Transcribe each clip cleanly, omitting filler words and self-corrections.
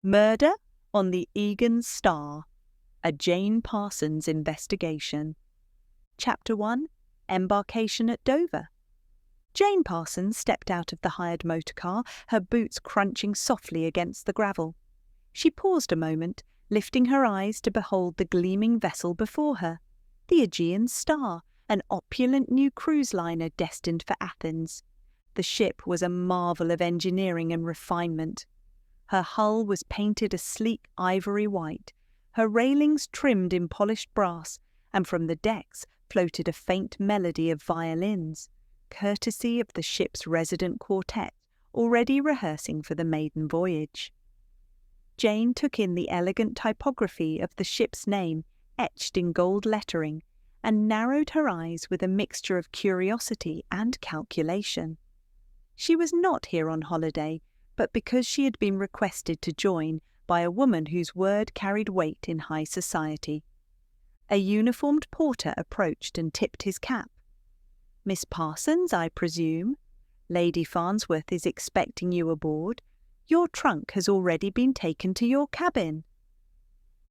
Murder on the Aegean Star, a Jane Parsons investigation. Chapter 1, Embarkation at Dover. Jane Parsons stepped out of the hired motor car, her boots crunching softly against the gravel. She paused a moment, lifting her eyes to behold the gleaming vessel before her, the Aegean Star, an opulent new cruise liner destined for Athens. The ship was a marvel of engineering and refinement. Her hull was painted a sleek ivory white, her railings trimmed in polished brass, and from the decks floated a faint melody of violins, courtesy of the ship's resident quartet, already rehearsing for the maiden voyage. Jane took in the elegant typography of the ship's name etched in gold lettering, and narrowed her eyes with a mixture of curiosity and calculation. She was not here on holiday, but because she had been requested to join by a woman whose word carried weight in high society. A uniformed porter approached and tipped his cap. "Miss Parsons, I presume? Lady Farnsworth is expecting you aboard. Your trunk has already been taken to your cabin."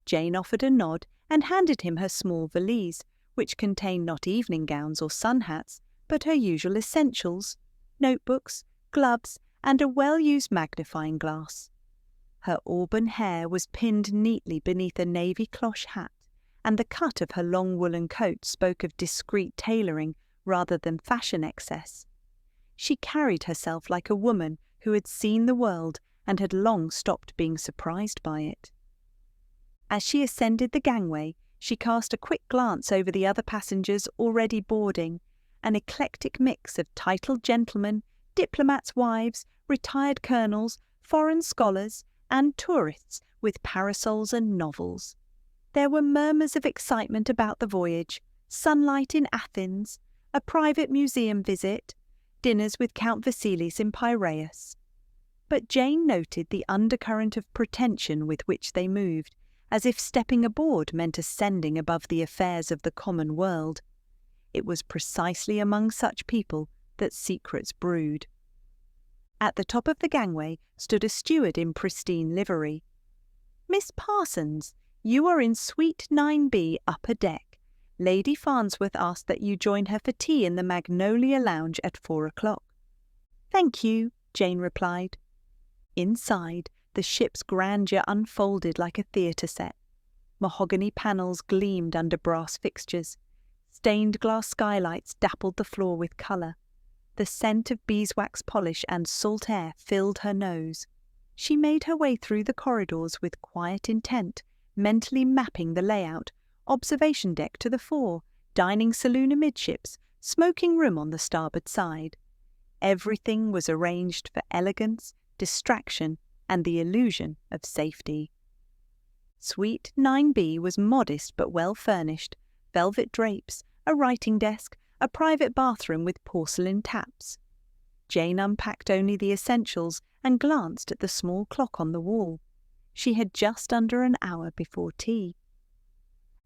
Jane offered a nod and handed him her small valise, which contained not evening gowns or sun hats, but her usual essentials, notebooks, gloves, and a well-used magnifying glass. Her auburn hair was pinned neatly beneath a navy cloche hat, and the cut of her long woolen coat spoke of discreet tailoring rather than fashion excess. She carried herself like a woman who had seen the world and had long stopped being surprised by it. As she ascended the gangway, she cast a quick glance over the other passengers already boarding, an eclectic mix of titled gentlemen, diplomats' wives, retired colonels, foreign scholars, and tourists with parasols and novels. There were murmurs of excitement about the voyage, sunlight in Athens, a private museum visit, dinners with Count Vasilis in Piraeus. But Jane noted the undercurrent of pretension with which they moved, as if stepping aboard meant ascending above the affairs of the common world. It was precisely among such people that secrets brewed. At the top of the gangway stood a steward in pristine livery. "Miss Parsons, you are in Suite 9B, upper deck. Lady Farnsworth asked that you join her for tea in the Magnolia Lounge at 4 o'clock. "Thank you," Jane replied. Inside, the ship's grandeur unfolded like a theatre set. Mahogany panels gleamed under brass fixtures. Stained glass skylights dappled the floor with colour. The scent of beeswax polish and salt air filled her nose. She made her way through the corridors with quiet intent, mentally mapping the layout: observation deck to the fore, dining saloon amidships, smoking room on the starboard side. Everything was arranged for elegance, distraction, and the illusion of safety. Suite 9B was modest but well furnished: velvet drapes, a writing desk, a private bathroom with porcelain taps. Jane unpacked only the essentials and glanced at the small clock on the wall. She had just under an hour before tea.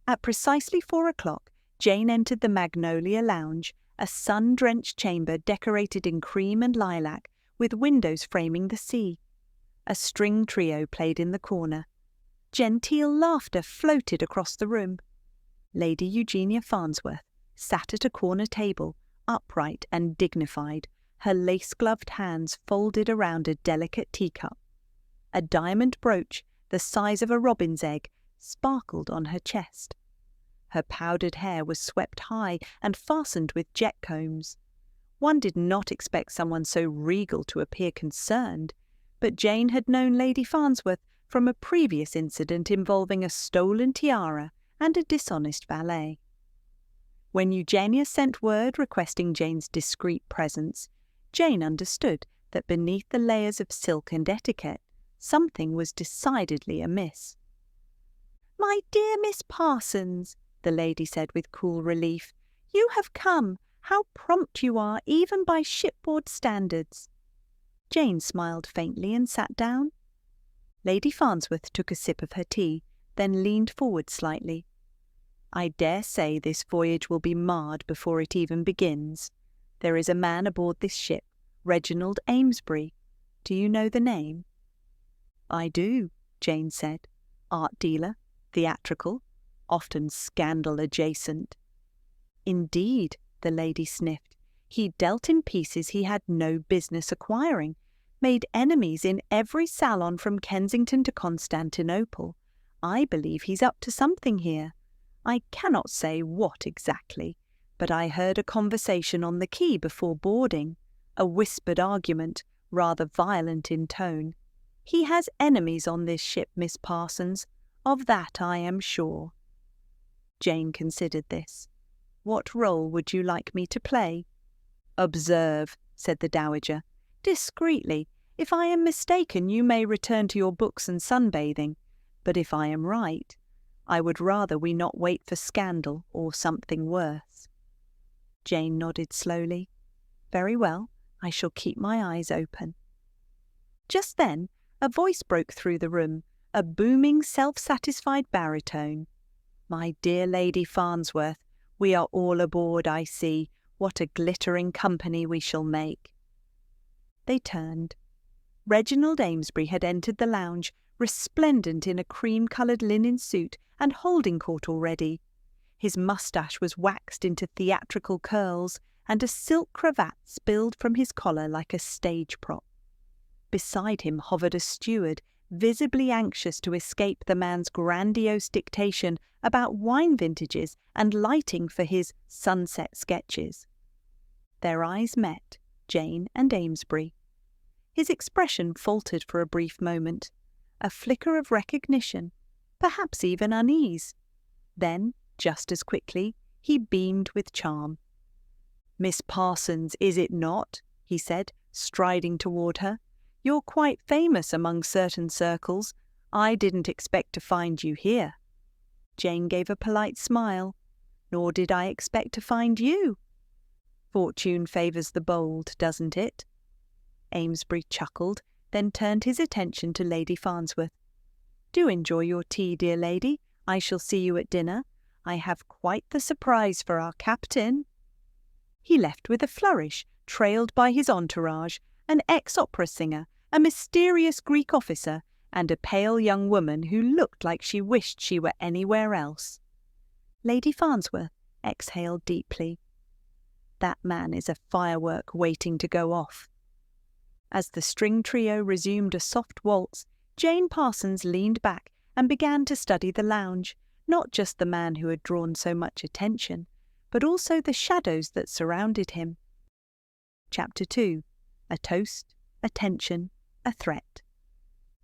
At precisely 4 o'clock, Jane entered the Magnolia Lounge, a sun-drenched chamber decorated in cream and lilac, with windows framing the sea. A string trio played in the corner. Genteel laughter floated across the room. Lady Eugenia Farnsworth sat at a corner table, upright and dignified, her lace-gloved hands folded around a delicate teacup. A diamond brooch, the size of a robin's egg, sparkled on her chest. Her powdered hair was swept high and fastened with jet combs. One did not expect someone so regal to appear concerned, but Jane had known Lady Farnsworth from a previous incident involving a stolen tiara and a dishonest valet. When Eugenia sent word requesting Jane's discreet presence, Jane understood that beneath the layers of silk and etiquette, something was decidedly amiss. "My dear Miss Parsons," the lady said with cool relief, "you have come. How prompt you are, even by shipboard standards." Jane smiled faintly and sat down. Lady Farnsworth took a sip of her tea, then leaned forward slightly. "I dare say this voyage will be marred before it even begins. There is a man aboard this ship, Reginald Amesbury. Do you know the name?" "I do," Jane said. Art dealer, theatrical, often scandal adjacent. Indeed, the lady sniffed. He dealt in pieces he had no business acquiring, made enemies in every salon from Kensington to Constantinople. I believe he's up to something here. I cannot say what exactly, but I heard a conversation on the quay before boarding, a whispered argument, rather violent in tone. He has enemies on this ship, Miss Parsons. Of that I am sure. Jane considered this. What role would you like me to play? Observe, said the Dowager. Discreetly. If I am mistaken, you may return to your books and sunbathing. But if I am right, I would rather we not wait for scandal or something worse. Jane nodded slowly. Very well, I shall keep my eyes open. Just then, a voice broke through the room, a booming, self-satisfied baritone. My dear Lady Farnsworth, we are all aboard, I see. What a glittering company we shall make. They turned. Reginald Amesbury had entered the lounge, resplendent in a cream-coloured linen suit and holding court already. His moustache was waxed into theatrical curls, and a silk cravat spilled from his collar like a stage prop. Beside him hovered a steward, visibly anxious to escape the man's grandiose dictation about wine vintages and lighting for his sunset sketches. Their eyes met, Jane and Amesbury. His expression faltered for a brief moment, a flicker of recognition, perhaps even unease. Then, just as quickly, he beamed with charm. Miss Parsons, is it not? He said, striding toward her. You're quite famous among certain circles. I didn't expect to find you here. Jane gave a polite smile. Nor did I expect to find you. Fortune favours the bold, doesn't it? Amesbury chuckled, then turned his attention to Lady Farnsworth. Do enjoy your tea, dear lady. I shall see you at dinner. I have quite the surprise for our captain. He left with a flourish, trailed by his entourage, an ex-opera singer, a mysterious Greek officer, and a pale young woman who looked like she wished she were anywhere else. Lady Farnsworth exhaled deeply. That man is a firework waiting to go off. As the string trio resumed a soft waltz, Jane Parsons leaned back and began to study the lounge, not just the man who had drawn so much attention, but also the shadows that surrounded him. Chapter 2. A toast, a tension, a threat.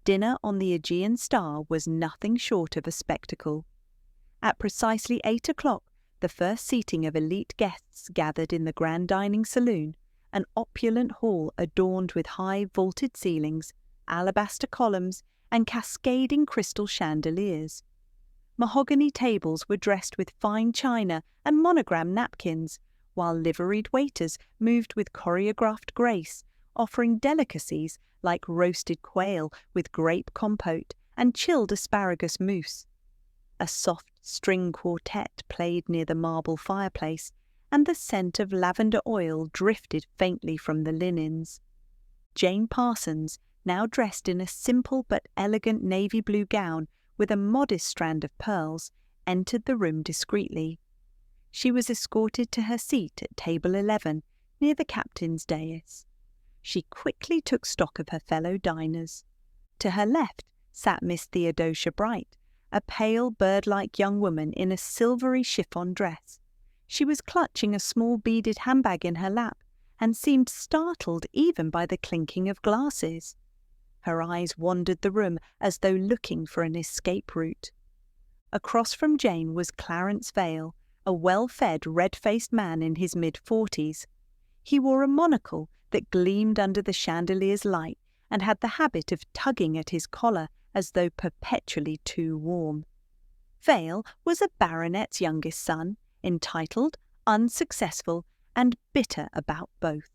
Dinner on the Aegean Star was nothing short of a spectacle. At precisely 8 o'clock, the first seating of elite guests gathered in the grand dining saloon, an opulent hall adorned with high vaulted ceilings, alabaster columns, and cascading crystal chandeliers. Mahogany tables were dressed with fine china and monogram napkins, while liveried waiters moved with choreographed grace, offering delicacies like roasted quail with grape compote and chilled asparagus mousse. A soft string quartet played near the marble fireplace, and the scent of lavender oil drifted faintly from the linens. Jane Parsons, now dressed in a simple but elegant navy blue gown with a modest strand of pearls, entered the room discreetly. She was escorted to her seat at table 11, near the captain's dais. She quickly took stock of her fellow diners. To her left sat Miss Theodosia Bright, a pale, bird-like young woman in a silvery chiffon dress. She was clutching a small beaded handbag in her lap, and seemed startled even by the clinking of glasses. Her eyes wandered the room as though looking for an escape route. Across from Jane was Clarence Vale, a well-fed, red-faced man in his mid-40s. He wore a monocle that gleamed under the chandelier's light and had the habit of tugging at his collar as though perpetually too warm. Vale was a baronet's youngest son, entitled, unsuccessful, and bitter about both.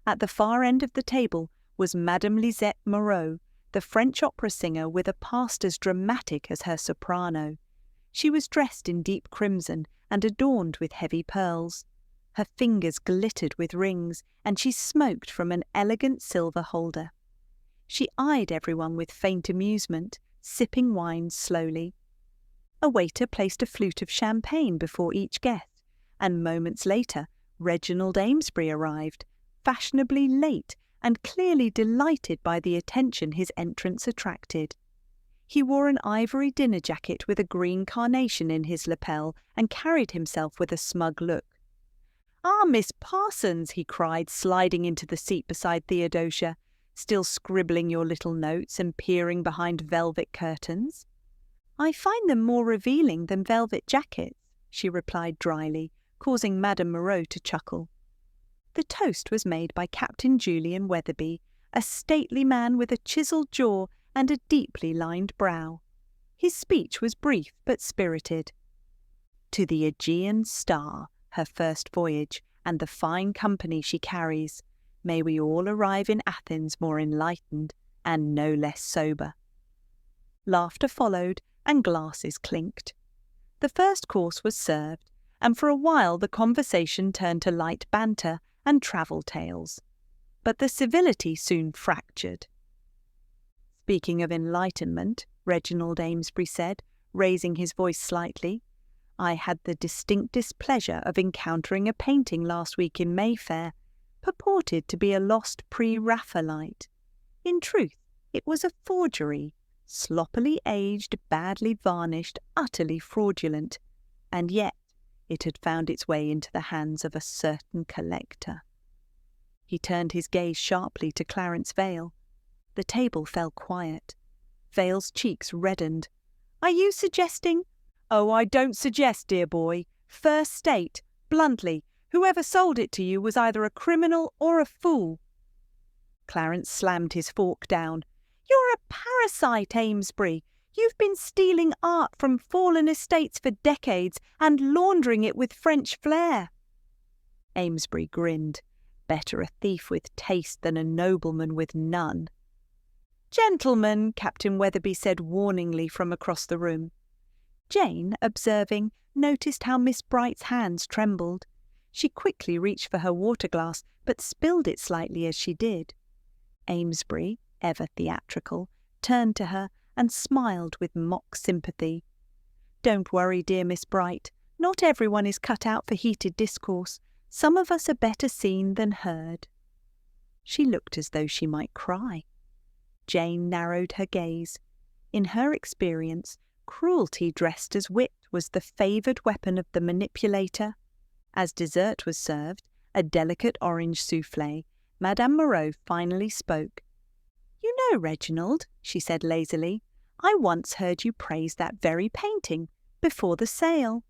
At the far end of the table was Madame Lisette Moreau, the French opera singer with a past as dramatic as her soprano. She was dressed in deep crimson and adorned with heavy pearls. Her fingers glittered with rings, and she smoked from an elegant silver holder. She eyed everyone with faint amusement, sipping wine slowly. A waiter placed a flute of champagne before each guest, and moments later Reginald Amesbury arrived, fashionably late and clearly delighted by the attention his entrance attracted. He wore an ivory dinner jacket with a green carnation in his lapel and carried himself with a smug look. "Ah, Miss Parsons," he cried, sliding into the seat beside Theodosia, "still scribbling your little notes and peering behind velvet curtains?" "I find them more revealing than velvet jackets," she replied dryly, causing Madame Moreau to chuckle. The toast was made by Captain Julian Weatherby, a stately man with a chiselled jaw and a deeply lined brow. His speech was brief but spirited. "To the Aegean Star, her first voyage, and the fine company she carries, may we all arrive in Athens more enlightened and no less sober." Laughter followed, and glasses clinked. The first course was served, and for a while the conversation turned to light banter and travel tales. But the civility soon fractured. "Speaking of enlightenment," Reginald Amesbury said, raising his voice slightly, "I had the distinct displeasure of encountering a painting last week in Mayfair, purported to be a lost pre-Raphaelite. In truth, it was a forgery, sloppily aged, badly varnished, utterly fraudulent, and yet it had found its way into the hands of a certain collector." He turned his gaze sharply to Clarence Vale. The table fell quiet. Vale's cheeks reddened. "Are you suggesting—" "Oh, I don't suggest, dear boy. First state, bluntly, whoever sold it to you was either a criminal or a fool." Clarence slammed his fork down. "You're a parasite, Amesbury. You've been stealing art from fallen estates for decades and laundering it with French flair." Amesbury grinned. Better a thief with taste than a nobleman with none. "Gentlemen," Captain Weatherby said warningly from across the room. Jane, observing, noticed how Miss Bright's hands trembled. She quickly reached for her water-glass, but spilled it slightly as she did. Amesbury, ever theatrical, turned to her and smiled with mock sympathy. "Don't worry, dear Miss Bright. Not everyone is cut out for heated discourse. Some of us are better seen than heard." She looked as though she might cry. Jane narrowed her gaze. In her experience, cruelty dressed as wit was the favoured weapon of the manipulator. As dessert was served, a delicate orange soufflé, Madame Moreau finally spoke. "You know, Reginald," she said lazily, "I once heard you praise that very painting before the sale."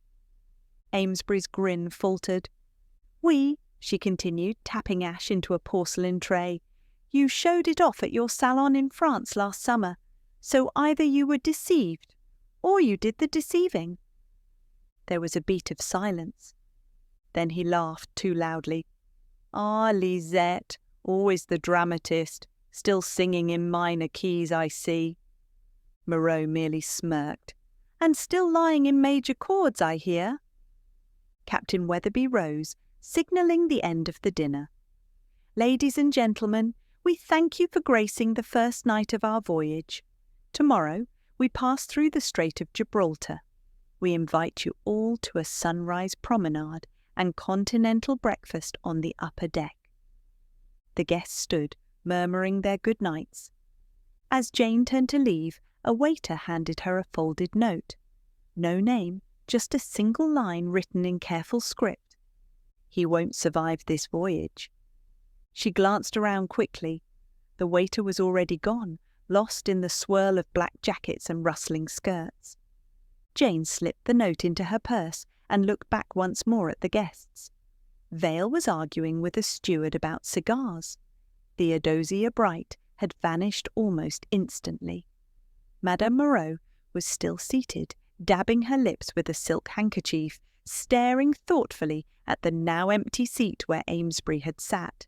Amesbury's grin faltered. "Oui," she continued, tapping ash into a porcelain tray. "You showed it off at your salon in France last summer, so either you were deceived, or you did the deceiving." There was a beat of silence. Then he laughed too loudly. "Ah, Lisette, always the dramatist, still singing in minor keys, I see." Moreau merely smirked. "And still lying in major chords, I hear." Captain Weatherby rose, signalling the end of the dinner. "Ladies and gentlemen, we thank you for gracing the first night of our voyage. Tomorrow we pass through the Strait of Gibraltar. We invite you all to a sunrise promenade and continental breakfast on the upper deck." The guests stood, murmuring their good nights. As Jane turned to leave, a waiter handed her a folded note. No name, just a single line written in careful script. "He won't survive this voyage." She glanced around quickly. The waiter was already gone, lost in the swirl of black jackets and rustling skirts. Jane slipped the note into her purse and looked back once more at the guests. Vale was arguing with a steward about cigars. Theodosia Bright had vanished almost instantly. Madame Moreau was still seated, dabbing her lips with a silk handkerchief, staring thoughtfully at the now empty seat where Amesbury had sat.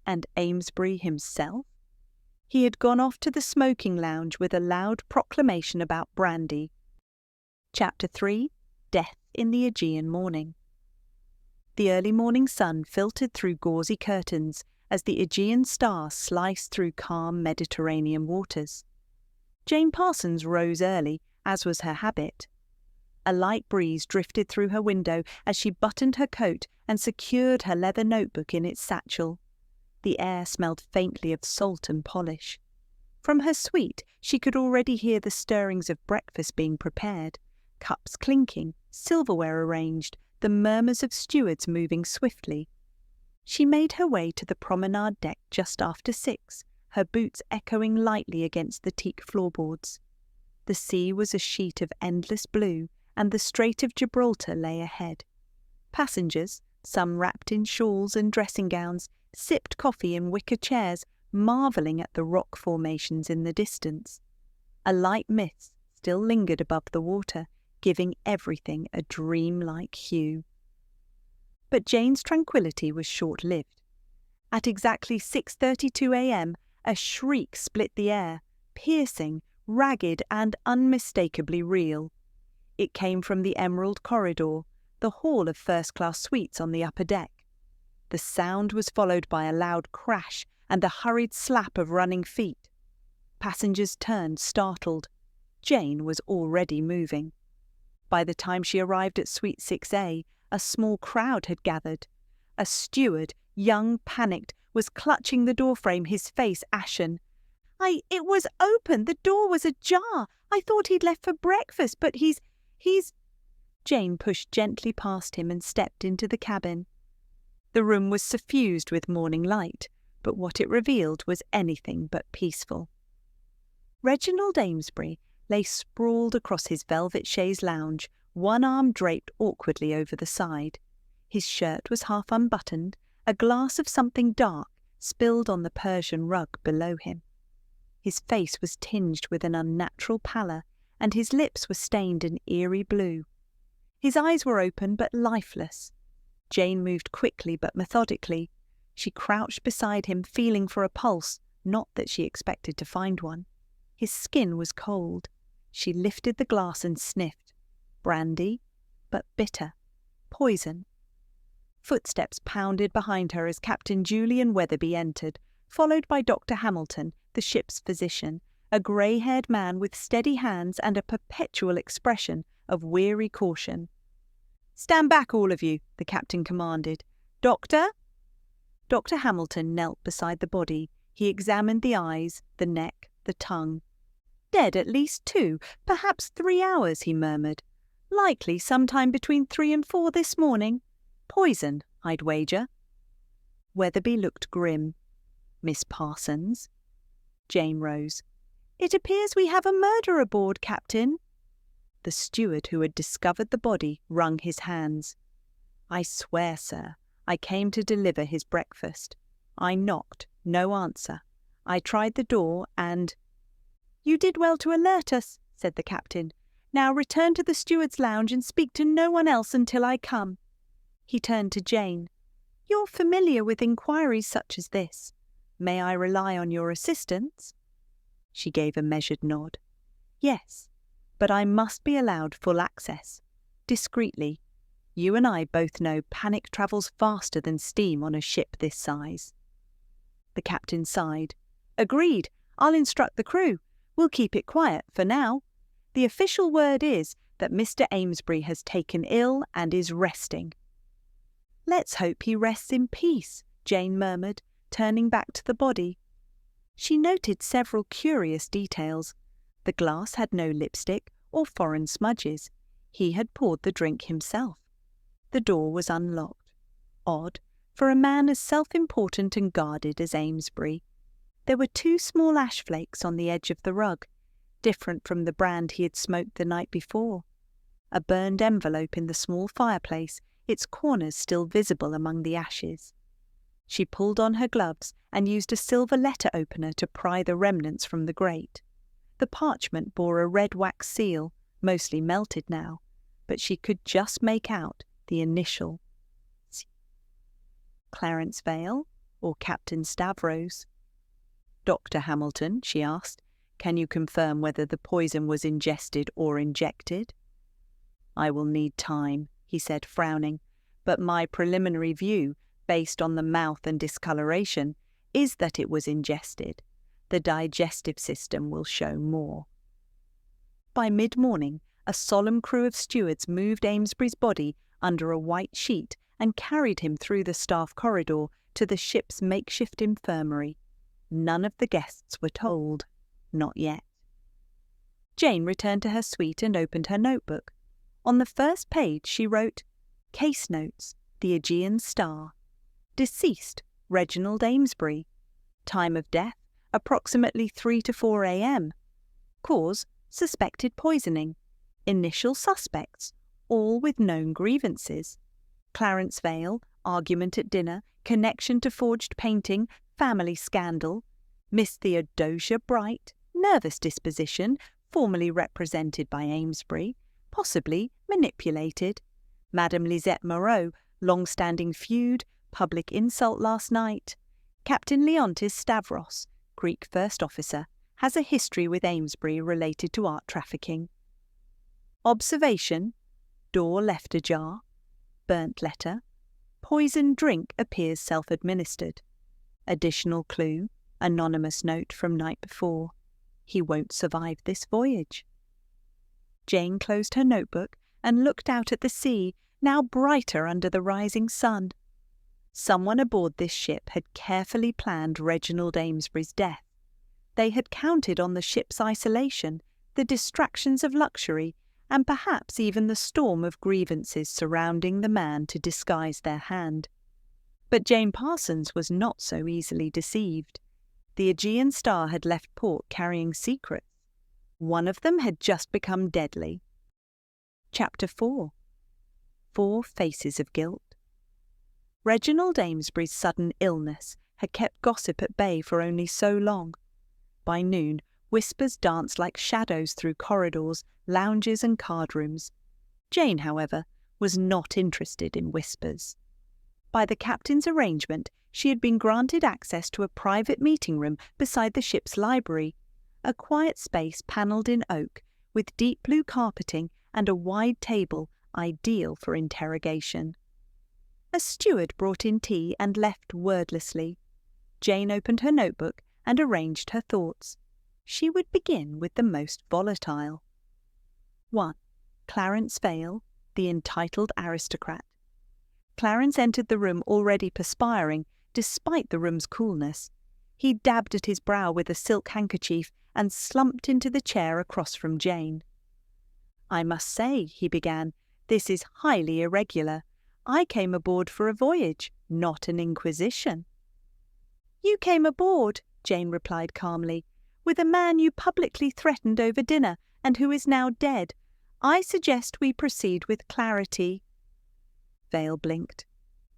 And Amesbury himself? He had gone off to the smoking lounge with a loud proclamation about brandy. Chapter 3. Death in the Aegean Morning. The early morning sun filtered through gauzy curtains as the Aegean Star sliced through calm Mediterranean waters. Jane Parsons rose early, as was her habit. A light breeze drifted through her window as she buttoned her coat and secured her leather notebook in its satchel. The air smelled faintly of salt and polish. From her suite, she could already hear the stirrings of breakfast being prepared, cups clinking, silverware arranged, the murmurs of stewards moving swiftly. She made her way to the promenade deck just after 6, her boots echoing lightly against the teak floorboards. The sea was a sheet of endless blue, and the Strait of Gibraltar lay ahead. Passengers, some wrapped in shawls and dressing gowns, sipped coffee in wicker chairs, marvelling at the rock formations in the distance. A light mist still lingered above the water, giving everything a dream-like hue. But Jane's tranquillity was short-lived. At exactly 6:32 a.m., a shriek split the air, piercing, ragged and unmistakably real. It came from the Emerald Corridor, the hall of first-class suites on the upper deck. The sound was followed by a loud crash and the hurried slap of running feet. Passengers turned, startled. Jane was already moving. By the time she arrived at Suite 6A, a small crowd had gathered. A steward, young, panicked, was clutching the doorframe, his face ashen. It was open. The door was ajar. I thought he'd left for breakfast, but he's... Jane pushed gently past him and stepped into the cabin. The room was suffused with morning light, but what it revealed was anything but peaceful. Reginald Amesbury lay sprawled across his velvet chaise lounge, one arm draped awkwardly over the side. His shirt was half unbuttoned, a glass of something dark spilled on the Persian rug below him. His face was tinged with an unnatural pallor, and his lips were stained an eerie blue. His eyes were open but lifeless. Jane moved quickly but methodically. She crouched beside him, feeling for a pulse, not that she expected to find one. His skin was cold. She lifted the glass and sniffed. Brandy, but bitter. Poison. Footsteps pounded behind her as Captain Julian Weatherby entered, followed by Dr. Hamilton, the ship's physician, a grey-haired man with steady hands and a perpetual expression of weary caution. "Stand back, all of you," the captain commanded. "Doctor?" Dr. Hamilton knelt beside the body. He examined the eyes, the neck, the tongue. "Dead at least 2, perhaps 3 hours," he murmured. "Likely sometime between 3 and 4 this morning. Poison, I'd wager." Weatherby looked grim. "Miss Parsons?" Jane rose. "It appears we have a murder aboard, Captain." The steward who had discovered the body wrung his hands. "I swear, sir, I came to deliver his breakfast. I knocked, no answer. I tried the door and—" "You did well to alert us," said the captain. "Now return to the steward's lounge and speak to no one else until I come." He turned to Jane. "You're familiar with inquiries such as this. May I rely on your assistance?" She gave a measured nod. "Yes, but I must be allowed full access. Discreetly. You and I both know panic travels faster than steam on a ship this size." The captain sighed. "Agreed. I'll instruct the crew. We'll keep it quiet for now. The official word is that Mr. Amesbury has taken ill and is resting." "Let's hope he rests in peace," Jane murmured, turning back to the body. She noted several curious details. The glass had no lipstick or foreign smudges. He had poured the drink himself. The door was unlocked. Odd, for a man as self-important and guarded as Amesbury. There were 2 small ash flakes on the edge of the rug, different from the brand he had smoked the night before. A burned envelope in the small fireplace, its corners still visible among the ashes. She pulled on her gloves and used a silver letter opener to pry the remnants from the grate. The parchment bore a red wax seal, mostly melted now, but she could just make out the initial C. Clarence Vale or Captain Stavros? "Dr. Hamilton," she asked, "can you confirm whether the poison was ingested or injected?" "I will need time," he said, frowning, "but my preliminary view, based on the mouth and discoloration, is that it was ingested. The digestive system will show more." By mid-morning, a solemn crew of stewards moved Amesbury's body under a white sheet and carried him through the staff corridor to the ship's makeshift infirmary. None of the guests were told. Not yet. Jane returned to her suite and opened her notebook. On the first page she wrote, "Case notes, the Aegean Star. Deceased, Reginald Amesbury. Time of death, approximately 3 to 4 a.m. Cause, suspected poisoning. Initial suspects, all with known grievances. Clarence Vale, argument at dinner, connection to forged painting, family scandal. Miss Theodosia Bright, nervous disposition, formerly represented by Amesbury, possibly manipulated. Madame Lisette Moreau, long-standing feud, public insult last night. Captain Leontis Stavros, Greek first officer, has a history with Amesbury related to art trafficking. Observation, door left ajar. Burnt letter. Poisoned drink appears self-administered. Additional clue, anonymous note from night before. He won't survive this voyage." Jane closed her notebook and looked out at the sea, now brighter under the rising sun. Someone aboard this ship had carefully planned Reginald Amesbury's death. They had counted on the ship's isolation, the distractions of luxury, and perhaps even the storm of grievances surrounding the man to disguise their hand. But Jane Parsons was not so easily deceived. The Aegean Star had left port carrying secrets. One of them had just become deadly. Chapter 4. 4 Faces of Guilt. Reginald Amesbury's sudden illness had kept gossip at bay for only so long. By noon, whispers danced like shadows through corridors, lounges and card rooms. Jane, however, was not interested in whispers. By the captain's arrangement, she had been granted access to a private meeting room beside the ship's library, a quiet space panelled in oak, with deep blue carpeting and a wide table ideal for interrogation. A steward brought in tea and left wordlessly. Jane opened her notebook and arranged her thoughts. She would begin with the most volatile. 1. Clarence Vale, the entitled aristocrat. Clarence entered the room already perspiring, despite the room's coolness. He dabbed at his brow with a silk handkerchief and slumped into the chair across from Jane. "I must say," he began, "this is highly irregular. I came aboard for a voyage, not an inquisition." "You came aboard," Jane replied calmly, "with a man you publicly threatened over dinner and who is now dead. I suggest we proceed with clarity." Vale blinked.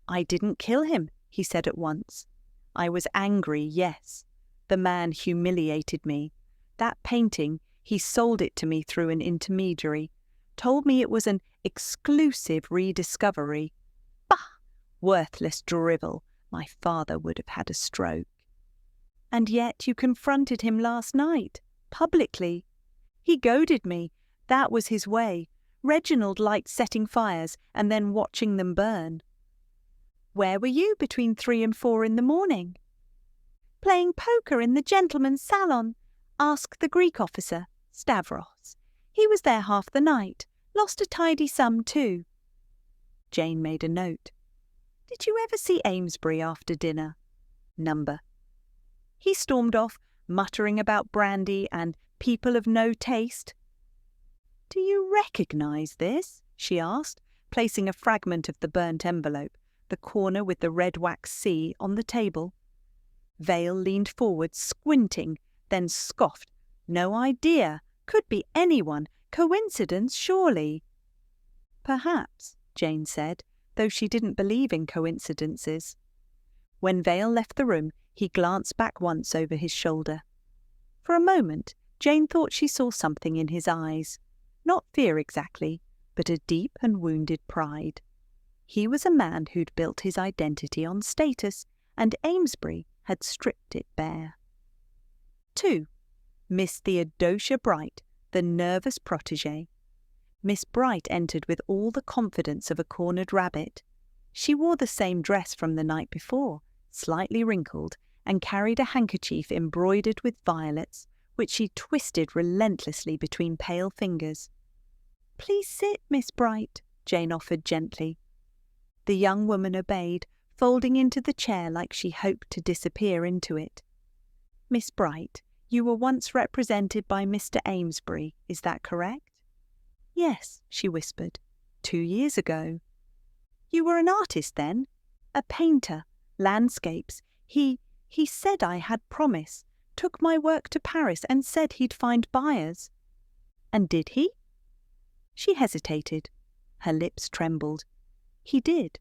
"I didn't kill him," he said at once. "I was angry, yes. The man humiliated me. That painting, he sold it to me through an intermediary, told me it was an exclusive rediscovery. Bah! Worthless drivel. My father would have had a stroke." "And yet you confronted him last night, publicly." "He goaded me. That was his way. Reginald liked setting fires and then watching them burn." "Where were you between 3 and 4 in the morning?" "Playing poker in the gentleman's salon. Ask the Greek officer, Stavros. He was there half the night. Lost a tidy sum too." Jane made a note. "Did you ever see Amesbury after dinner?" Number. "He stormed off, muttering about brandy and people of no taste." "Do you recognise this?" she asked, placing a fragment of the burnt envelope, the corner with the red wax C, on the table. Vale leaned forward, squinting, then scoffed. "No idea. Could be anyone. Coincidence, surely." "Perhaps," Jane said, though she didn't believe in coincidences. When Vale left the room, he glanced back once over his shoulder. For a moment, Jane thought she saw something in his eyes. Not fear exactly, but a deep and wounded pride. He was a man who'd built his identity on status, and Amesbury had stripped it bare. 2. Miss Theodosia Bright, the nervous protégée. Miss Bright entered with all the confidence of a cornered rabbit. She wore the same dress from the night before, slightly wrinkled, and carried a handkerchief embroidered with violets, which she twisted relentlessly between pale fingers. "Please sit, Miss Bright," Jane offered gently. The young woman obeyed, folding into the chair like she hoped to disappear into it. "Miss Bright, you were once represented by Mr. Amesbury, is that correct?" "Yes," she whispered. 2 years ago." "You were an artist then? A painter, landscapes. He said I had promise, took my work to Paris and said he'd find buyers." "And did he?" She hesitated. Her lips trembled. "He did,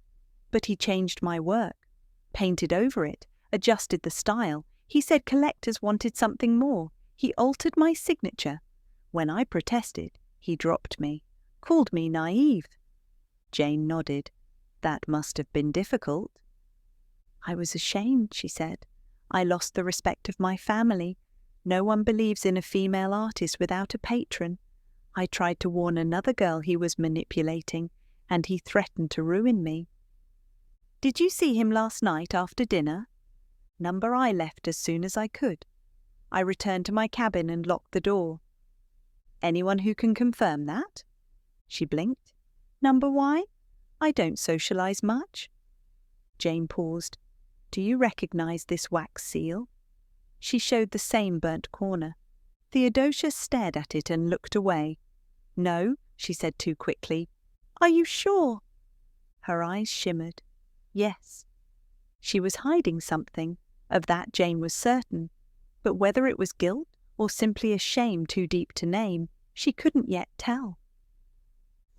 but he changed my work, painted over it, adjusted the style. He said collectors wanted something more. He altered my signature. When I protested, he dropped me, called me naive." Jane nodded. "That must have been difficult." "I was ashamed," she said. "I lost the respect of my family. No one believes in a female artist without a patron. I tried to warn another girl he was manipulating, and he threatened to ruin me." "Did you see him last night after dinner?" "Number I left as soon as I could. I returned to my cabin and locked the door." "Anyone who can confirm that?" She blinked. "Number Y? I don't socialize much." Jane paused. "Do you recognize this wax seal?" She showed the same burnt corner. Theodosia stared at it and looked away. "No," she said too quickly. "Are you sure?" Her eyes shimmered. Yes. She was hiding something. Of that Jane was certain. But whether it was guilt or simply a shame too deep to name, she couldn't yet tell.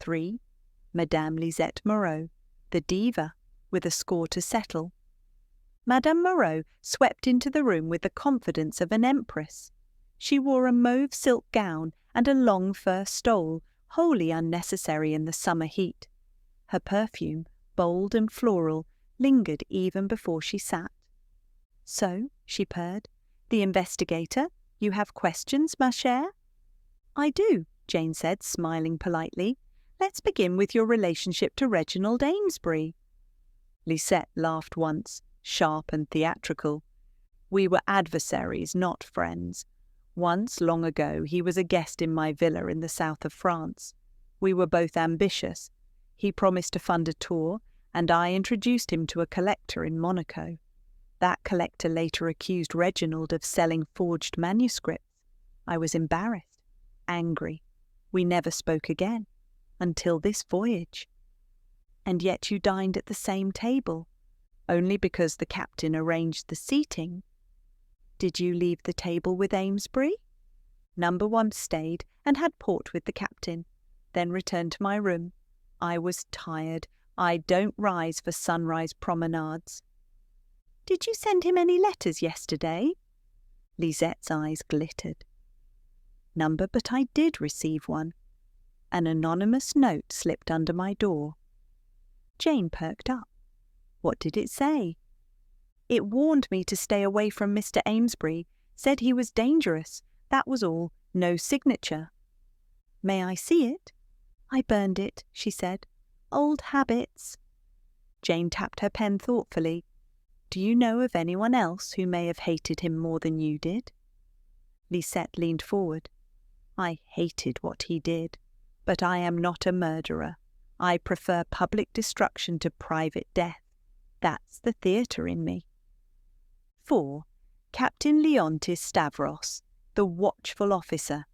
3. Madame Lisette Moreau, the diva, with a score to settle. Madame Moreau swept into the room with the confidence of an empress. She wore a mauve silk gown and a long fur stole, wholly unnecessary in the summer heat. Her perfume, bold and floral, lingered even before she sat. "So," she purred, "the investigator, you have questions, ma chère?" "I do," Jane said, smiling politely. "Let's begin with your relationship to Reginald Amesbury." Lisette laughed once, sharp and theatrical. "We were adversaries, not friends. Once, long ago, he was a guest in my villa in the south of France. We were both ambitious. He promised to fund a tour, and I introduced him to a collector in Monaco. That collector later accused Reginald of selling forged manuscripts. I was embarrassed, angry. We never spoke again, until this voyage." "And yet you dined at the same table, only because the captain arranged the seating." "Did you leave the table with Amesbury?" "Number 1 stayed and had port with the captain, then returned to my room. I was tired. I don't rise for sunrise promenades." "Did you send him any letters yesterday?" Lisette's eyes glittered. "Number, but I did receive one. An anonymous note slipped under my door." Jane perked up. "What did it say?" "It warned me to stay away from Mr. Amesbury, said he was dangerous. That was all, no signature." "May I see it?" "I burned it," she said. "Old habits." Jane tapped her pen thoughtfully. "Do you know of anyone else who may have hated him more than you did?" Lisette leaned forward. "I hated what he did, but I am not a murderer. I prefer public destruction to private death. That's the theatre in me." 4. Captain Leontis Stavros, the watchful officer.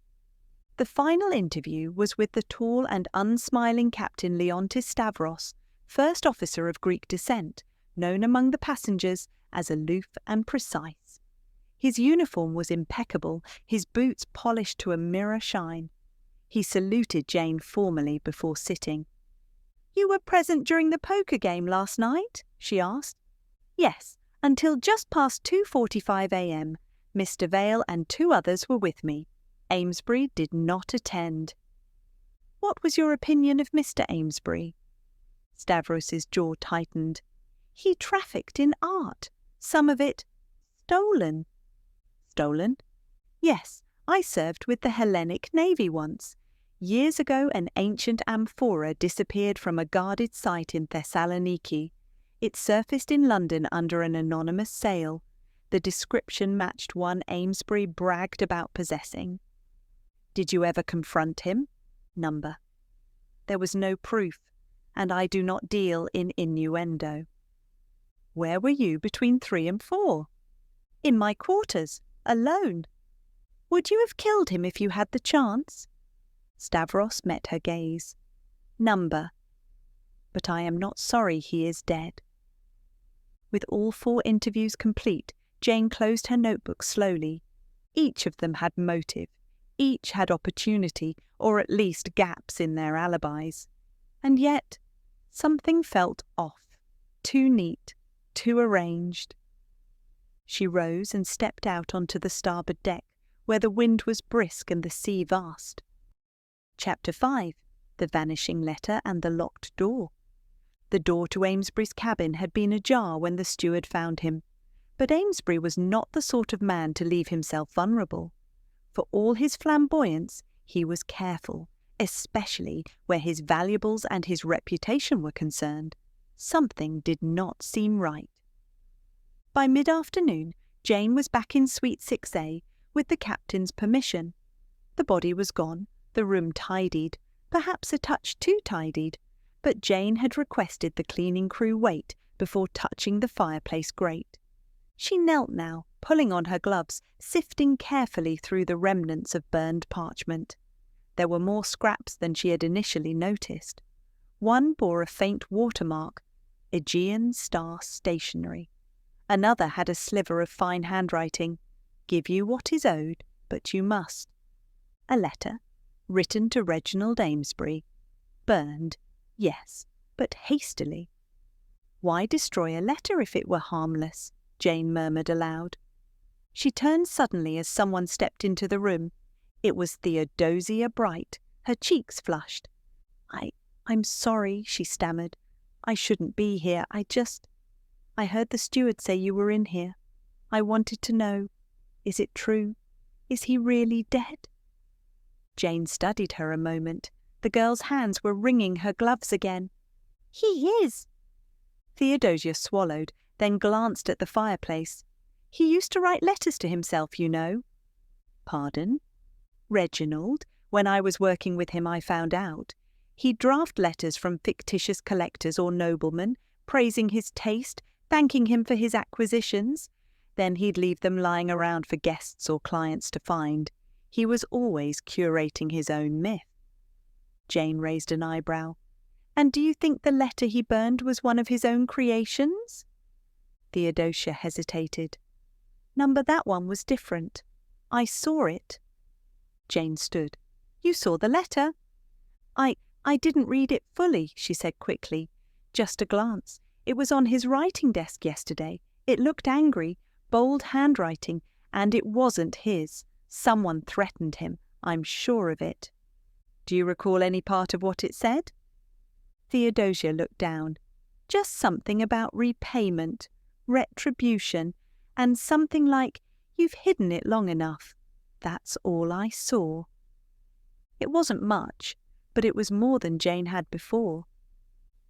The final interview was with the tall and unsmiling Captain Leontis Stavros, first officer of Greek descent, known among the passengers as aloof and precise. His uniform was impeccable, his boots polished to a mirror shine. He saluted Jane formally before sitting. "You were present during the poker game last night?" she asked. "Yes, until just past 2:45 a.m. Mr. Vale and 2 others were with me. Amesbury did not attend." "What was your opinion of Mr. Amesbury?" Stavros's jaw tightened. "He trafficked in art, some of it stolen." "Stolen?" "Yes, I served with the Hellenic Navy once. Years ago an ancient amphora disappeared from a guarded site in Thessaloniki. It surfaced in London under an anonymous sail. The description matched one Amesbury bragged about possessing. Did you ever confront him? Number. There was no proof, and I do not deal in innuendo. Where were you between 3 and 4? In my quarters, alone. Would you have killed him if you had the chance? Stavros met her gaze. Number. But I am not sorry he is dead. With all 4 interviews complete, Jane closed her notebook slowly. Each of them had motive. Each had opportunity, or at least gaps in their alibis. And yet, something felt off. Too neat, too arranged. She rose and stepped out onto the starboard deck, where the wind was brisk and the sea vast. Chapter 5. The Vanishing Letter and the Locked Door. The door to Amesbury's cabin had been ajar when the steward found him, but Amesbury was not the sort of man to leave himself vulnerable. For all his flamboyance, he was careful, especially where his valuables and his reputation were concerned. Something did not seem right. By mid-afternoon, Jane was back in Suite 6A with the captain's permission. The body was gone, the room tidied, perhaps a touch too tidied, but Jane had requested the cleaning crew wait before touching the fireplace grate. She knelt now, pulling on her gloves, sifting carefully through the remnants of burned parchment. There were more scraps than she had initially noticed. One bore a faint watermark, Aegean Star stationery. Another had a sliver of fine handwriting, "Give you what is owed, but you must." A letter, written to Reginald Amesbury. Burned, yes, but hastily. Why destroy a letter if it were harmless? Jane murmured aloud. She turned suddenly as someone stepped into the room. It was Theodosia Bright, her cheeks flushed. I'm sorry, she stammered. I shouldn't be here. I heard the steward say you were in here. I wanted to know, is it true? Is he really dead? Jane studied her a moment. The girl's hands were wringing her gloves again. He is. Theodosia swallowed, then glanced at the fireplace. He used to write letters to himself, you know. Pardon? Reginald, when I was working with him I found out. He'd draft letters from fictitious collectors or noblemen, praising his taste, thanking him for his acquisitions. Then he'd leave them lying around for guests or clients to find. He was always curating his own myth. Jane raised an eyebrow. And do you think the letter he burned was one of his own creations? Theodosia hesitated. Number, that one was different. I saw it. Jane stood. You saw the letter? I didn't read it fully, she said quickly. Just a glance. It was on his writing desk yesterday. It looked angry, bold handwriting, and it wasn't his. Someone threatened him. I'm sure of it. Do you recall any part of what it said? Theodosia looked down. Just something about repayment, retribution, and something like, you've hidden it long enough. That's all I saw. It wasn't much, but it was more than Jane had before.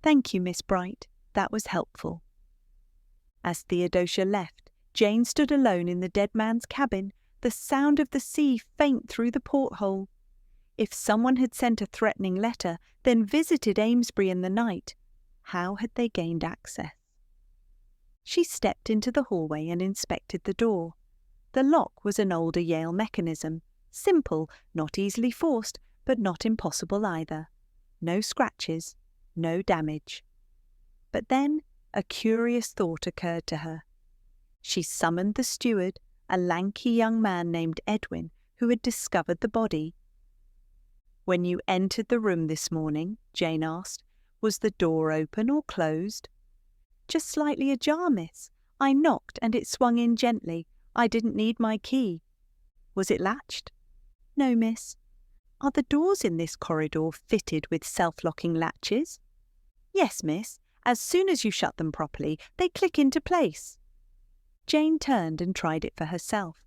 Thank you, Miss Bright. That was helpful. As Theodosia left, Jane stood alone in the dead man's cabin, the sound of the sea faint through the porthole. If someone had sent a threatening letter, then visited Amesbury in the night, how had they gained access? She stepped into the hallway and inspected the door. The lock was an older Yale mechanism, simple, not easily forced, but not impossible either. No scratches, no damage. But then a curious thought occurred to her. She summoned the steward, a lanky young man named Edwin, who had discovered the body. When you entered the room this morning, Jane asked, was the door open or closed? Just slightly ajar, miss. I knocked and it swung in gently. I didn't need my key. Was it latched? No, miss. Are the doors in this corridor fitted with self-locking latches? Yes, miss. As soon as you shut them properly, they click into place. Jane turned and tried it for herself.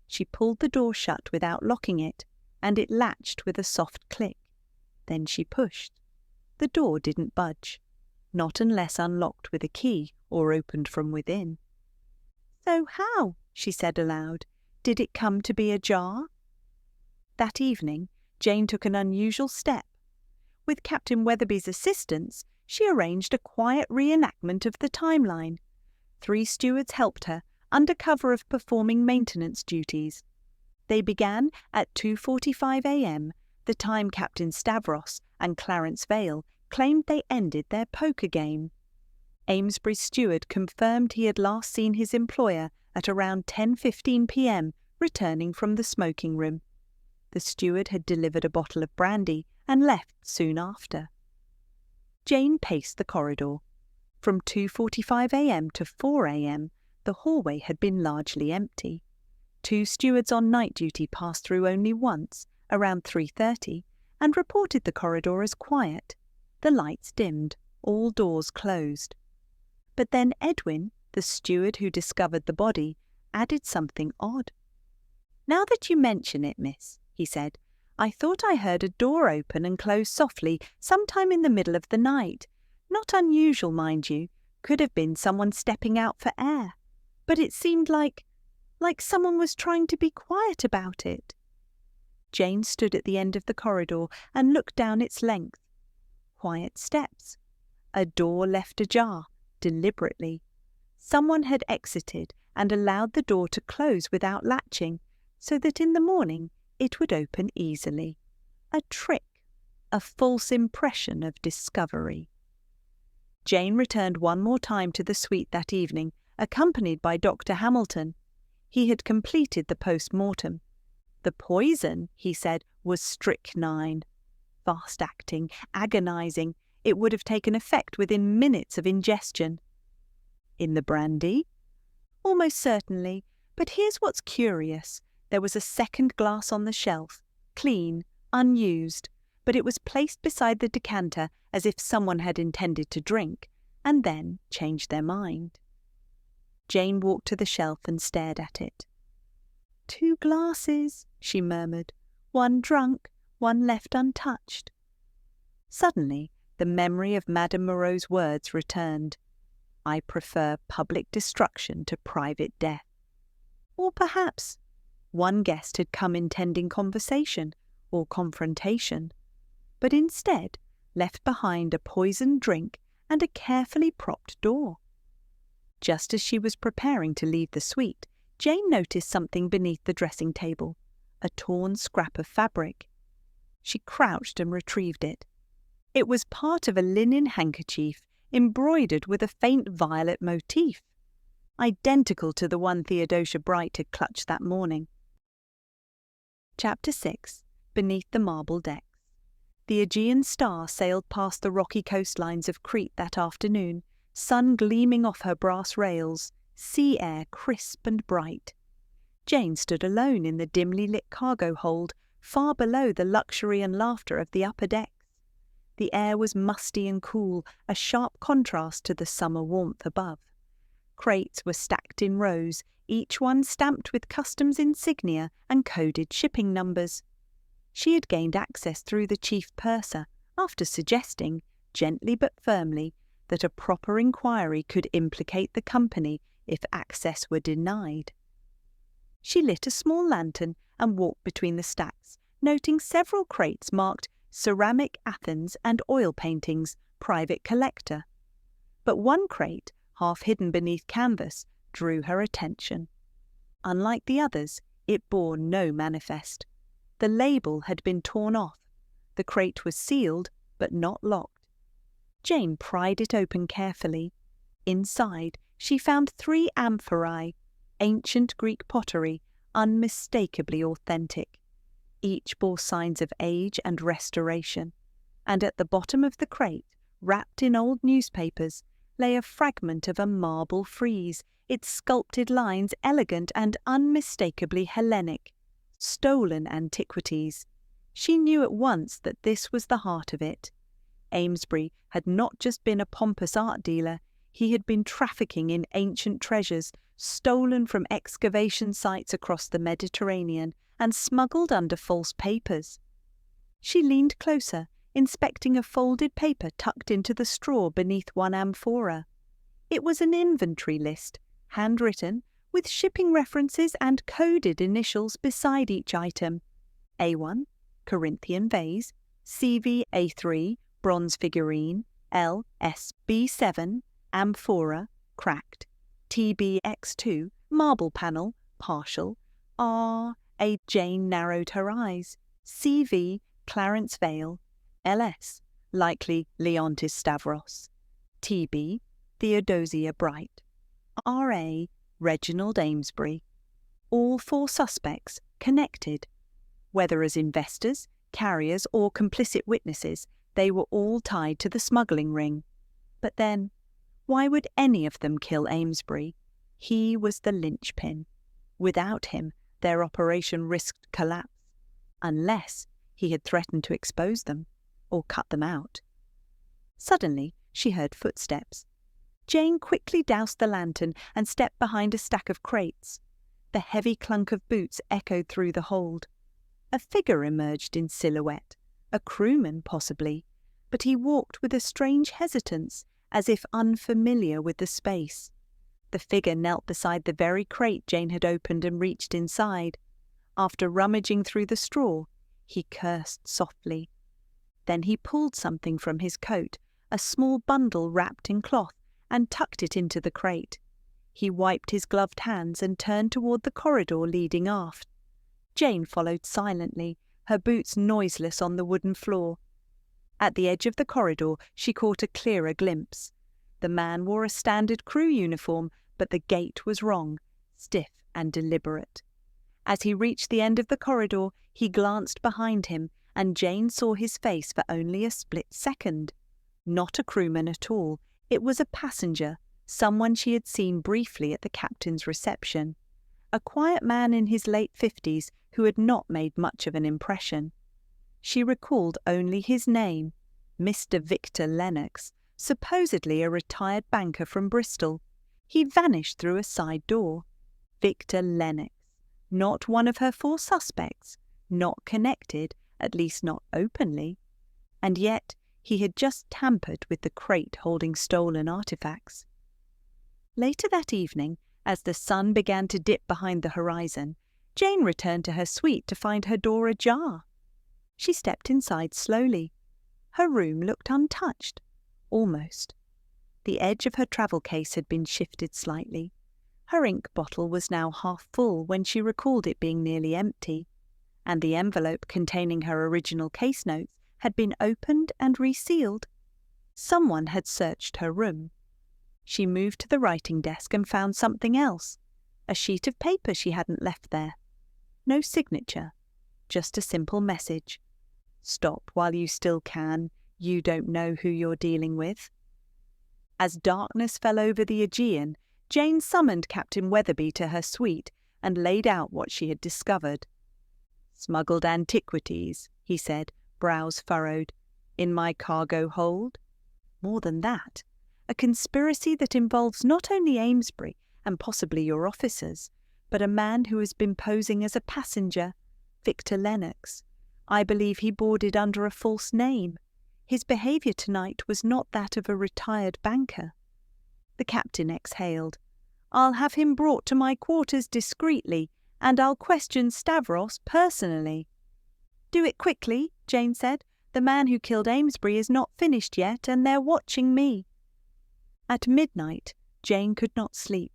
She pulled the door shut without locking it, and it latched with a soft click. Then she pushed. The door didn't budge, not unless unlocked with a key or opened from within. So how? she said aloud. "Did it come to be ajar?" That evening, Jane took an unusual step. With Captain Weatherby's assistance, she arranged a quiet reenactment of the timeline. 3 stewards helped her, under cover of performing maintenance duties. They began at 2:45 a.m., the time Captain Stavros and Clarence Vale claimed they ended their poker game. Amesbury's steward confirmed he had last seen his employer at around 10:15 p.m. returning from the smoking room. The steward had delivered a bottle of brandy and left soon after. Jane paced the corridor. From 2:45 a.m. to 4 a.m., the hallway had been largely empty. 2 stewards on night duty passed through only once, around 3:30, and reported the corridor as quiet. The lights dimmed, all doors closed. But then Edwin, the steward who discovered the body, added something odd. "Now that you mention it, miss," he said, "I thought I heard a door open and close softly sometime in the middle of the night. Not unusual, mind you. Could have been someone stepping out for air. But it seemed like someone was trying to be quiet about it." Jane stood at the end of the corridor and looked down its length. Quiet steps. A door left ajar, deliberately. Someone had exited and allowed the door to close without latching, so that in the morning it would open easily. A trick, a false impression of discovery. Jane returned one more time to the suite that evening, accompanied by Dr. Hamilton. He had completed the post-mortem. The poison, he said, was strychnine. Fast-acting, agonizing, it would have taken effect within minutes of ingestion. In the brandy? Almost certainly, but here's what's curious. There was a second glass on the shelf, clean, unused, but it was placed beside the decanter as if someone had intended to drink, and then changed their mind. Jane walked to the shelf and stared at it. 2 glasses, she murmured, 1 drunk, 1 left untouched. Suddenly, the memory of Madame Moreau's words returned. "I prefer public destruction to private death." Or perhaps one guest had come intending conversation or confrontation, but instead left behind a poisoned drink and a carefully propped door. Just as she was preparing to leave the suite, Jane noticed something beneath the dressing table, a torn scrap of fabric. She crouched and retrieved it. It was part of a linen handkerchief embroidered with a faint violet motif, identical to the one Theodosia Bright had clutched that morning. Chapter 6. Beneath the Marble Decks. The Aegean Star sailed past the rocky coastlines of Crete that afternoon, sun gleaming off her brass rails, sea air crisp and bright. Jane stood alone in the dimly lit cargo hold, far below the luxury and laughter of the upper decks. The air was musty and cool, a sharp contrast to the summer warmth above. Crates were stacked in rows, each one stamped with customs insignia and coded shipping numbers. She had gained access through the chief purser, after suggesting, gently but firmly, that a proper inquiry could implicate the company if access were denied. She lit a small lantern and walked between the stacks, noting several crates marked Ceramic Athens and Oil Paintings, Private Collector. But one crate, half hidden beneath canvas, drew her attention. Unlike the others, it bore no manifest. The label had been torn off. The crate was sealed, but not locked. Jane pried it open carefully. Inside, she found 3 amphorae, ancient Greek pottery, unmistakably authentic. Each bore signs of age and restoration, and at the bottom of the crate, wrapped in old newspapers, lay a fragment of a marble frieze, its sculpted lines elegant and unmistakably Hellenic. Stolen antiquities. She knew at once that this was the heart of it. Amesbury had not just been a pompous art dealer, he had been trafficking in ancient treasures, stolen from excavation sites across the Mediterranean and smuggled under false papers. She leaned closer, inspecting a folded paper tucked into the straw beneath one amphora. It was an inventory list, handwritten, with shipping references and coded initials beside each item. A1, Corinthian vase, CV A3, bronze figurine, LSB7, amphora, cracked, TBX2, marble panel, partial, R, A. Jane narrowed her eyes, CV, Clarence Vale, LS, likely Leontis Stavros, TB, Theodosia Bright, RA, Reginald Amesbury. All 4 suspects connected. Whether as investors, carriers, or complicit witnesses, they were all tied to the smuggling ring. But then, why would any of them kill Amesbury? He was the linchpin. Without him, their operation risked collapse, unless he had threatened to expose them or cut them out. Suddenly, she heard footsteps. Jane quickly doused the lantern and stepped behind a stack of crates. The heavy clunk of boots echoed through the hold. A figure emerged in silhouette, a crewman possibly, but he walked with a strange hesitance, as if unfamiliar with the space. The figure knelt beside the very crate Jane had opened and reached inside. After rummaging through the straw, he cursed softly. Then he pulled something from his coat, a small bundle wrapped in cloth, and tucked it into the crate. He wiped his gloved hands and turned toward the corridor leading aft. Jane followed silently, her boots noiseless on the wooden floor. At the edge of the corridor, she caught a clearer glimpse. The man wore a standard crew uniform, but the gait was wrong, stiff and deliberate. As he reached the end of the corridor, he glanced behind him, and Jane saw his face for only a split second. Not a crewman at all, it was a passenger, someone she had seen briefly at the captain's reception. A quiet man in his late 50s who had not made much of an impression. She recalled only his name, Mr. Victor Lennox, supposedly a retired banker from Bristol. He vanished through a side door. Victor Lennox, not one of her 4 suspects, not connected, at least not openly. And yet he had just tampered with the crate holding stolen artifacts. Later that evening, as the sun began to dip behind the horizon, Jane returned to her suite to find her door ajar. She stepped inside slowly. Her room looked untouched, almost. The edge of her travel case had been shifted slightly. Her ink bottle was now half full when she recalled it being nearly empty, and the envelope containing her original case notes had been opened and resealed. Someone had searched her room. She moved to the writing desk and found something else, a sheet of paper she hadn't left there. No signature, just a simple message. Stop while you still can, you don't know who you're dealing with. As darkness fell over the Aegean, Jane summoned Captain Weatherby to her suite and laid out what she had discovered. "Smuggled antiquities," he said, brows furrowed. "In my cargo hold?" "More than that. A conspiracy that involves not only Amesbury and possibly your officers, but a man who has been posing as a passenger, Victor Lennox. I believe he boarded under a false name. His behaviour tonight was not that of a retired banker." The captain exhaled. "I'll have him brought to my quarters discreetly, and I'll question Stavros personally." "Do it quickly," Jane said. "The man who killed Amesbury is not finished yet, and they're watching me." At midnight, Jane could not sleep.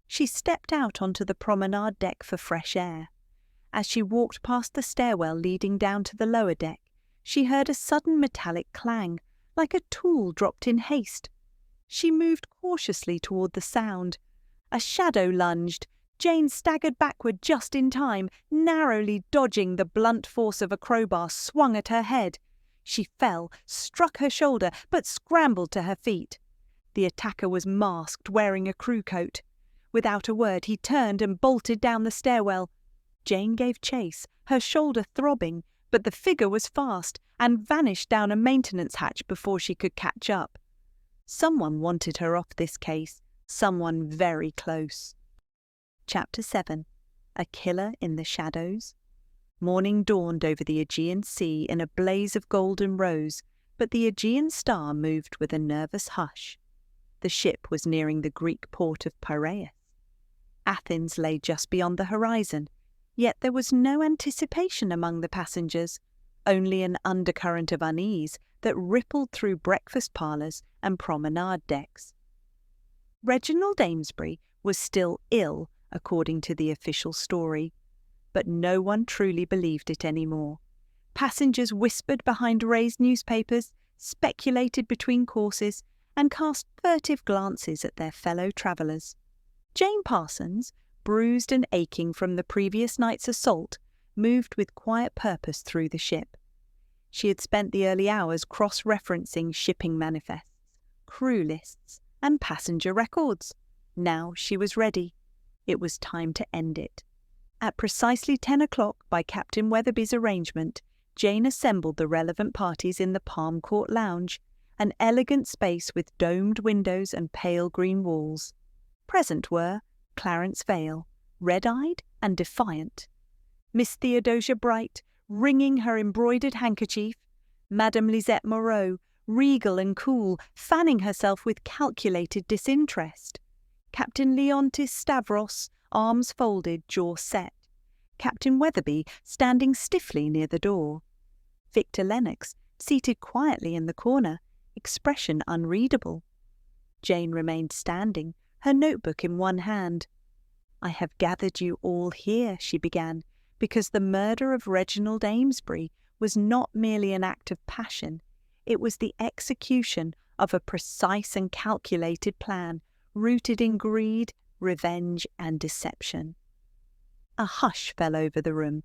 She stepped out onto the promenade deck for fresh air. As she walked past the stairwell leading down to the lower deck, she heard a sudden metallic clang, like a tool dropped in haste. She moved cautiously toward the sound. A shadow lunged. Jane staggered backward just in time, narrowly dodging the blunt force of a crowbar swung at her head. She fell, struck her shoulder, but scrambled to her feet. The attacker was masked, wearing a crew coat. Without a word, he turned and bolted down the stairwell. Jane gave chase, her shoulder throbbing, but the figure was fast and vanished down a maintenance hatch before she could catch up. Someone wanted her off this case, someone very close. Chapter 7. A Killer in the Shadows. Morning dawned over the Aegean Sea in a blaze of golden rose, but the Aegean Star moved with a nervous hush. The ship was nearing the Greek port of Piraeus. Athens lay just beyond the horizon, yet there was no anticipation among the passengers, only an undercurrent of unease that rippled through breakfast parlours and promenade decks. Reginald Amesbury was still ill, according to the official story, but no one truly believed it anymore. Passengers whispered behind raised newspapers, speculated between courses, and cast furtive glances at their fellow travellers. Jane Parsons, bruised and aching from the previous night's assault, moved with quiet purpose through the ship. She had spent the early hours cross-referencing shipping manifests, crew lists, and passenger records. Now she was ready. It was time to end it. At precisely 10 o'clock, by Captain Weatherby's arrangement, Jane assembled the relevant parties in the Palm Court Lounge, an elegant space with domed windows and pale green walls. Present were Clarence Vale, red-eyed and defiant; Miss Theodosia Bright, wringing her embroidered handkerchief; Madame Lisette Moreau, regal and cool, fanning herself with calculated disinterest; Captain Leontis Stavros, arms folded, jaw set; Captain Weatherby, standing stiffly near the door; Victor Lennox, seated quietly in the corner, expression unreadable. Jane remained standing, her notebook in one hand. "I have gathered you all here," she began, "because the murder of Reginald Amesbury was not merely an act of passion. It was the execution of a precise and calculated plan, rooted in greed, revenge, and deception." A hush fell over the room.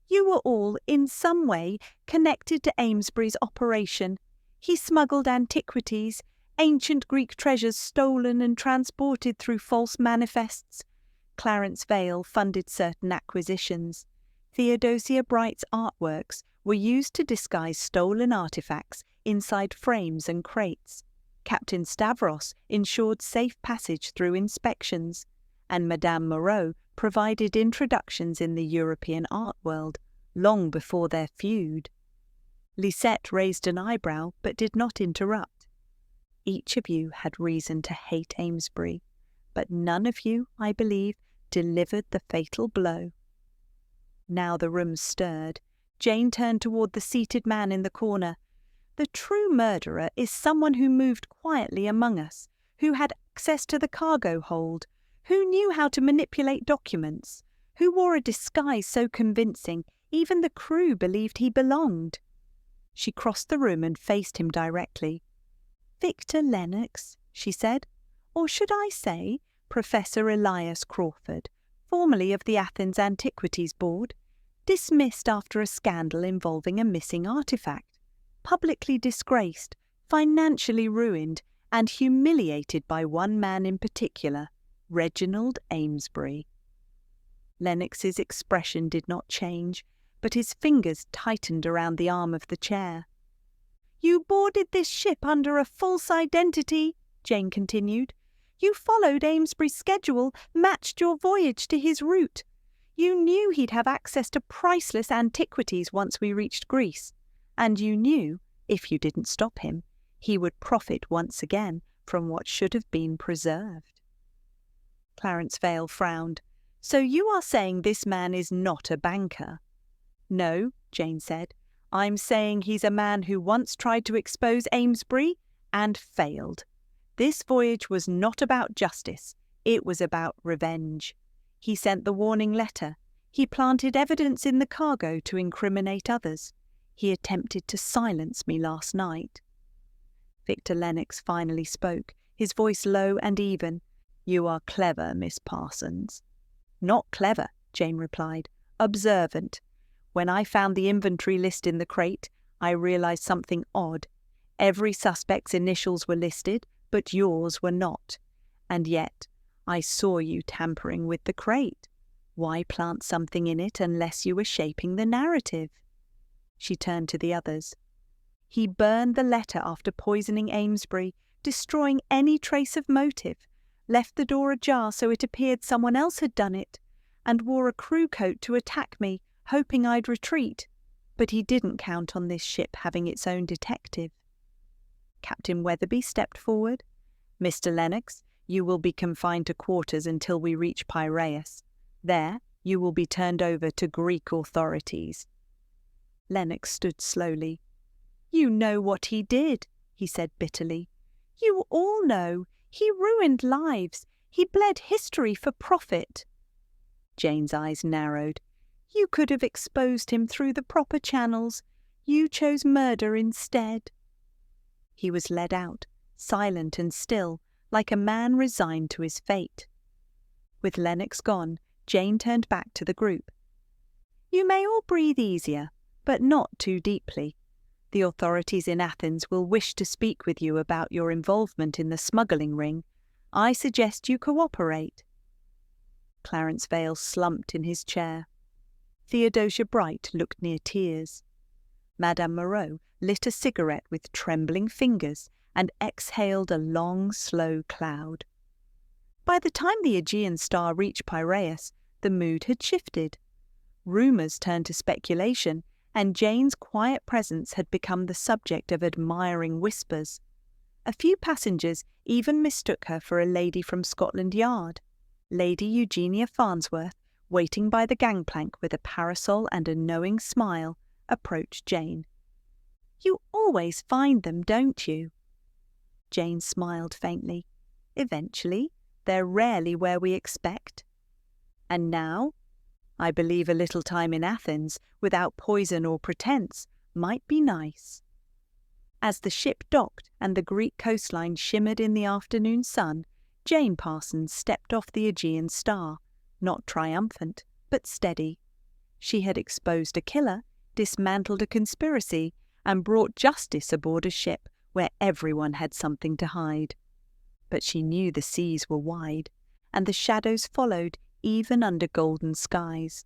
"You were all, in some way, connected to Amesbury's operation. He smuggled antiquities, ancient Greek treasures stolen and transported through false manifests. Clarence Vale funded certain acquisitions. Theodosia Bright's artworks were used to disguise stolen artifacts inside frames and crates. Captain Stavros ensured safe passage through inspections, and Madame Moreau provided introductions in the European art world, long before their feud." Lisette raised an eyebrow but did not interrupt. "Each of you had reason to hate Amesbury, but none of you, I believe, delivered the fatal blow." Now the room stirred. Jane turned toward the seated man in the corner. "The true murderer is someone who moved quietly among us, who had access to the cargo hold, who knew how to manipulate documents, who wore a disguise so convincing even the crew believed he belonged." She crossed the room and faced him directly. "Victor Lennox," she said, "or should I say Professor Elias Crawford, formerly of the Athens Antiquities Board, dismissed after a scandal involving a missing artifact, publicly disgraced, financially ruined, and humiliated by one man in particular, Reginald Amesbury." Lennox's expression did not change, but his fingers tightened around the arm of the chair. "You boarded this ship under a false identity," Jane continued. "You followed Amesbury's schedule, matched your voyage to his route. You knew he'd have access to priceless antiquities once we reached Greece, and you knew, if you didn't stop him, he would profit once again from what should have been preserved." Clarence Vale frowned. "So you are saying this man is not a banker?" "No," Jane said. "I'm saying he's a man who once tried to expose Amesbury and failed. This voyage was not about justice. It was about revenge. He sent the warning letter. He planted evidence in the cargo to incriminate others. He attempted to silence me last night." Victor Lennox finally spoke, his voice low and even. "You are clever, Miss Parsons." "Not clever," Jane replied. "Observant. When I found the inventory list in the crate, I realized something odd. Every suspect's initials were listed, but yours were not. And yet, I saw you tampering with the crate. Why plant something in it unless you were shaping the narrative?" She turned to the others. "He burned the letter after poisoning Amesbury, destroying any trace of motive, left the door ajar so it appeared someone else had done it, and wore a crew coat to attack me, hoping I'd retreat. But he didn't count on this ship having its own detective." Captain Weatherby stepped forward. "Mr. Lennox, You will be confined to quarters until we reach Piraeus. There, you will be turned over to Greek authorities." Lennox stood slowly. "You know what he did," he said bitterly. "You all know. He ruined lives. He bled history for profit." Jane's eyes narrowed. "You could have exposed him through the proper channels. You chose murder instead." He was led out, silent and still, like a man resigned to his fate. With Lennox gone, Jane turned back to the group. "You may all breathe easier, but not too deeply. The authorities in Athens will wish to speak with you about your involvement in the smuggling ring. I suggest you cooperate." Clarence Vale slumped in his chair. Theodosia Bright looked near tears. Madame Moreau lit a cigarette with trembling fingers and exhaled a long, slow cloud. By the time the Aegean Star reached Piraeus, the mood had shifted. Rumours turned to speculation, and Jane's quiet presence had become the subject of admiring whispers. A few passengers even mistook her for a lady from Scotland Yard. Lady Eugenia Farnsworth, waiting by the gangplank with a parasol and a knowing smile, approached Jane. "You always find them, don't you?" Jane smiled faintly. "Eventually. They're rarely where we expect." "And now? I believe a little time in Athens, without poison or pretense, might be nice." As the ship docked and the Greek coastline shimmered in the afternoon sun, Jane Parsons stepped off the Aegean Star, not triumphant, but steady. She had exposed a killer, dismantled a conspiracy, and brought justice aboard a ship where everyone had something to hide. But she knew the seas were wide, and the shadows followed even under golden skies.